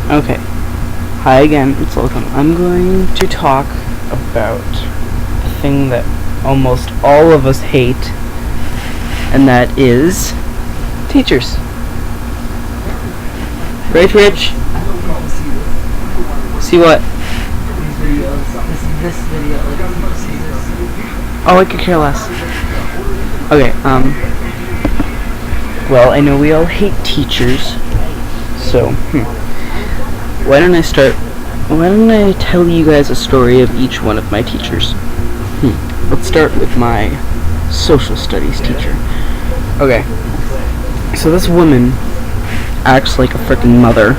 Okay. Hi again, it's Loakim. I'm going to talk about the thing that almost all of us hate, and that is teachers. Right, Rich? See what? This video. Oh, I could care less. Okay, well, I know we all hate teachers, so, why don't I tell you guys a story of each one of my teachers? Let's start with my social studies teacher. Okay, so this woman acts like a freaking mother,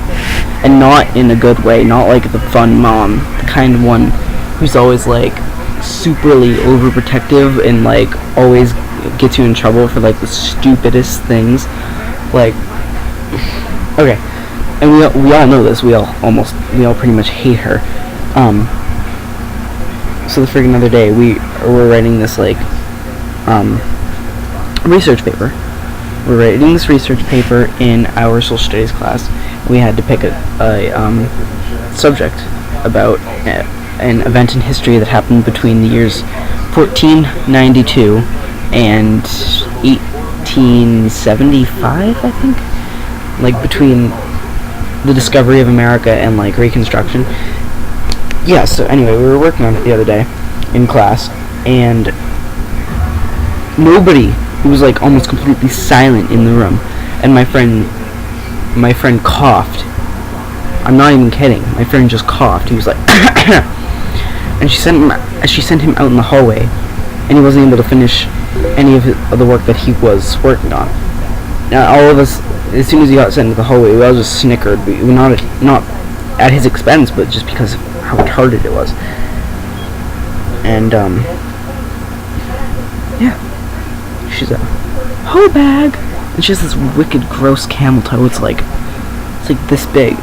and not in a good way, not like the fun mom, the kind of one who's always like superly overprotective and like always gets you in trouble for like the stupidest things. Like, okay, and we all know this. We all pretty much hate her. So the freaking other day we were writing this like research paper. We're writing this research paper in our social studies class. We had to pick a subject about an event in history that happened between the years 1492 and 1875, I think. Like between the discovery of America and like Reconstruction. Yeah, so anyway, we were working on it the other day in class, and it was like almost completely silent in the room, and my friend coughed. I'm not even kidding. My friend just coughed. He was like and she sent him out in the hallway, and he wasn't able to finish any of the work that he was working on. Now all of us, as soon as he got sent into the hallway, we all just snickered. We not at his expense, but just because of how retarded it was. And yeah, she's a hoe bag, and she has this wicked, gross camel toe. It's like this big.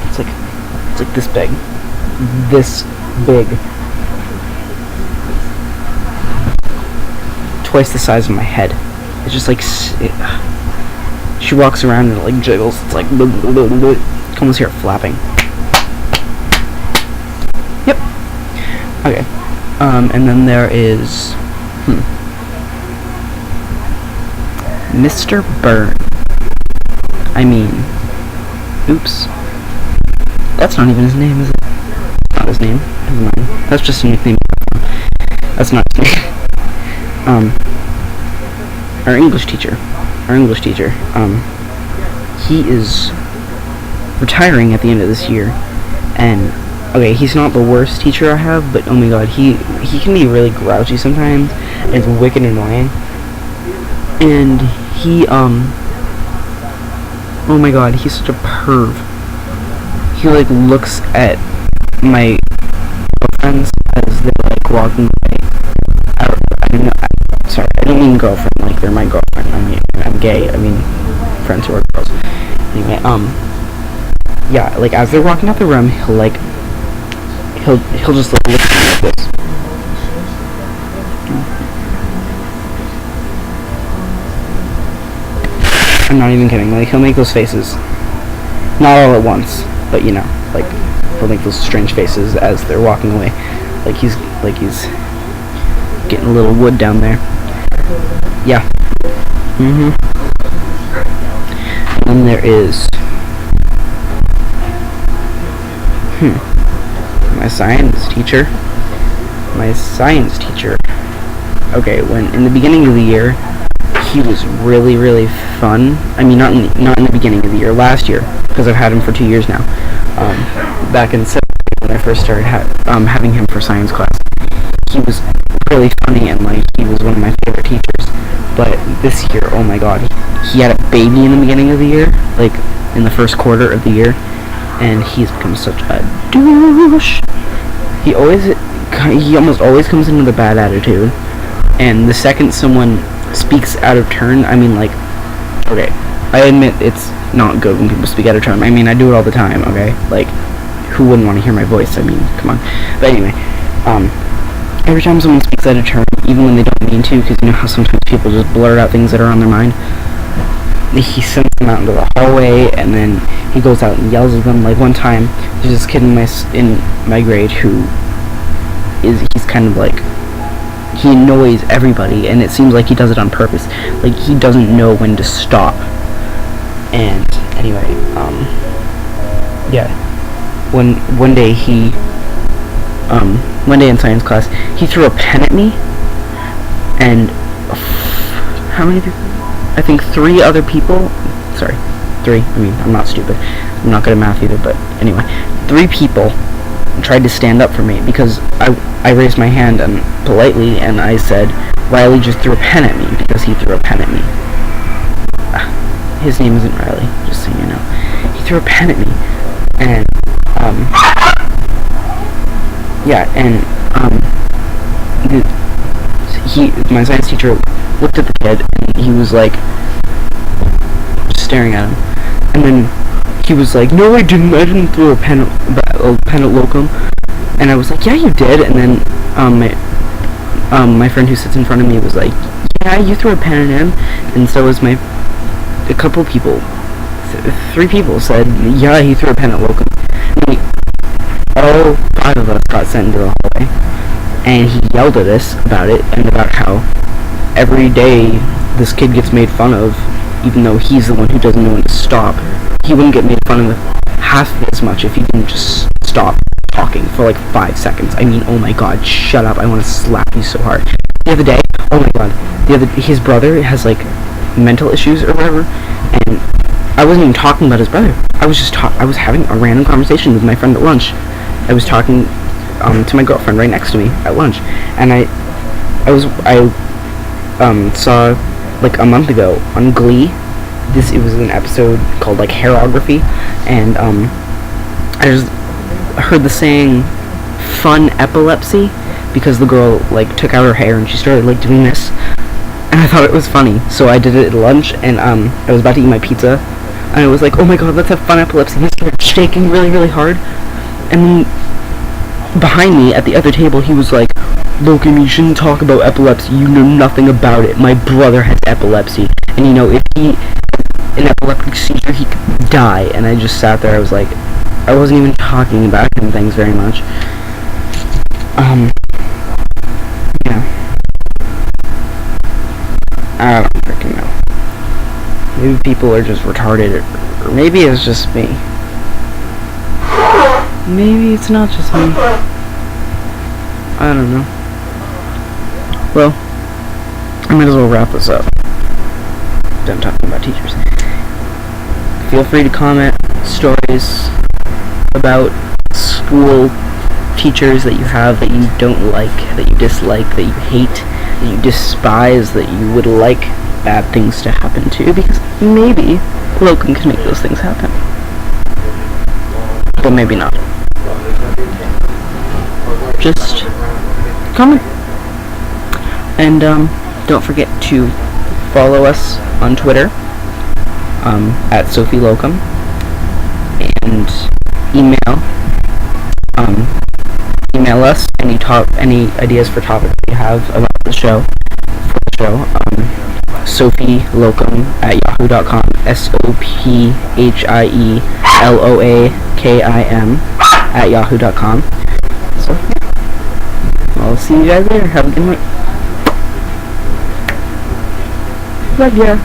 It's like this big. This big. Twice the size of my head. It's just like she walks around and it like jiggles. It's like you can almost hear it flapping. Yep. Okay. And then there is Mr. Byrne. I mean, oops. That's not even his name, is it? Not his name. Never mind. That's just a nickname. That's not his name. Our English teacher. He is retiring at the end of this year, and okay, he's not the worst teacher I have, but oh my god, he can be really grouchy sometimes, and it's wicked annoying. And he oh my god, he's such a perv. He like looks at my girlfriends as they're like walking away. I don't mean girlfriend like they're my girlfriend. I mean, I'm gay. I mean friends who are girls. Anyway, yeah, like as they're walking out the room, he'll just like look at me like this. I'm not even kidding. Like he'll make those faces, not all at once, but you know, like he'll make those strange faces as they're walking away, like he's getting a little wood down there. Yeah. And then there is my science teacher. Okay, when in the beginning of the year, he was really, really fun. I mean, not in the beginning of the year, last year, because I've had him for 2 years now. Back in September when I first started having him for science class, he was really funny and like he was one of my favorite teachers. But this year, oh my god, he had a baby in the beginning of the year, like in the first quarter of the year, and he's become such a douche. He almost always comes in with a bad attitude, and the second someone speaks out of turn, I mean, like, okay, I admit it's not good when people speak out of turn. I mean, I do it all the time, okay? Like, who wouldn't want to hear my voice? I mean, come on. But anyway, every time someone speaks out of turn, even when they don't mean to, because you know how sometimes people just blurt out things that are on their mind, he sends them out into the hallway, and then he goes out and yells at them. Like one time, there's this kid in my grade who he's kind of like, he annoys everybody, and it seems like he does it on purpose. Like he doesn't know when to stop. And anyway, yeah. One day in science class, he threw a pen at me, and how many people? I think 3 other people. Sorry, 3. I mean, I'm not stupid. I'm not good at math either. But anyway, 3 people tried to stand up for me because I raised my hand and politely, and I said Riley just threw a pen at me because he threw a pen at me. His name isn't Riley, just so you know. He threw a pen at me, and my science teacher looked at the kid, and he was like, just staring at him, and then he was like, "No, I didn't throw a pen at Loakim," and I was like, "Yeah, you did," and then my friend who sits in front of me was like, "Yeah, you threw a pen at him," and so was a couple people, 3 people said, "Yeah, he threw a pen at Loakim." All 5 of us got sent into the hallway, and he yelled at us about it, and about how every day this kid gets made fun of, even though he's the one who doesn't know when to stop. He wouldn't get made fun of half as much if he didn't just stop talking for like 5 seconds. I mean, oh my god, shut up, I want to slap you so hard. The other day, oh my god, his brother has like mental issues or whatever, and I wasn't even talking about his brother. I was having a random conversation with my friend at lunch. I was talking to my girlfriend right next to me at lunch, and I saw like a month ago on Glee. It was an episode called like Hairography, and I just heard the saying "fun epilepsy" because the girl like took out her hair and she started like doing this, and I thought it was funny, so I did it at lunch, and I was about to eat my pizza, and I was like, "Oh my god, let's have fun epilepsy," and I started shaking really, really hard, and then behind me at the other table, he was like, "Loakim, you shouldn't talk about epilepsy, you know nothing about it. My brother has epilepsy, and you know, if he had an epileptic seizure, he could die." And I just sat there, I was like, I wasn't even talking about him things very much. Yeah. I don't freaking know. Maybe people are just retarded, or maybe it's just me. Maybe it's not just me. I don't know. Well, I might as well wrap this up. Done talking about teachers. Feel free to comment stories about school teachers that you have, that you don't like, that you dislike, that you hate, that you despise, that you would like bad things to happen to, because maybe Loakim can make those things happen. But maybe not. Just comment. And don't forget to follow us on Twitter at Sophie Loakim, and email us any ideas for topics you have about the show. Sophie Loakim at yahoo.com. SOPHIELOAKIM at yahoo.com. So yeah, I'll see you guys later. Have a good night. Love ya.